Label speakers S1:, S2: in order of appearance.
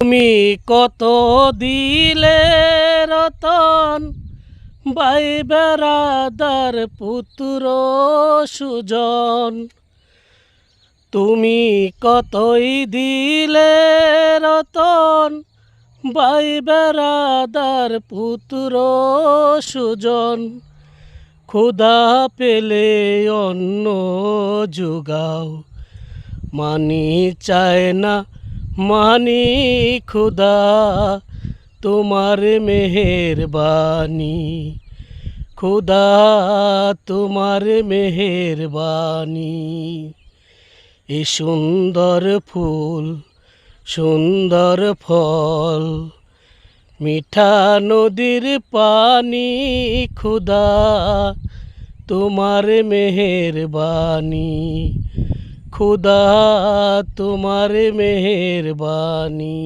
S1: তুমি কত দিলে রতন, ভাই বেড়াদার পুত্র সুজন। তুমি কতই দিলে রতন, ভাই বেড়াদার পুত্র সুজন। ক্ষুধা পেলে অন্ন যোগাও, মানি চায় না মানি খুদা তোমার মেহেরবানি, খুদা তোমার মেহেরবানি। এ সুন্দর ফুল সুন্দর ফল, মিঠা নদীর পানি, খুদা তোমার মেহেরবানি, খুদা তোমার মেহেরবানি।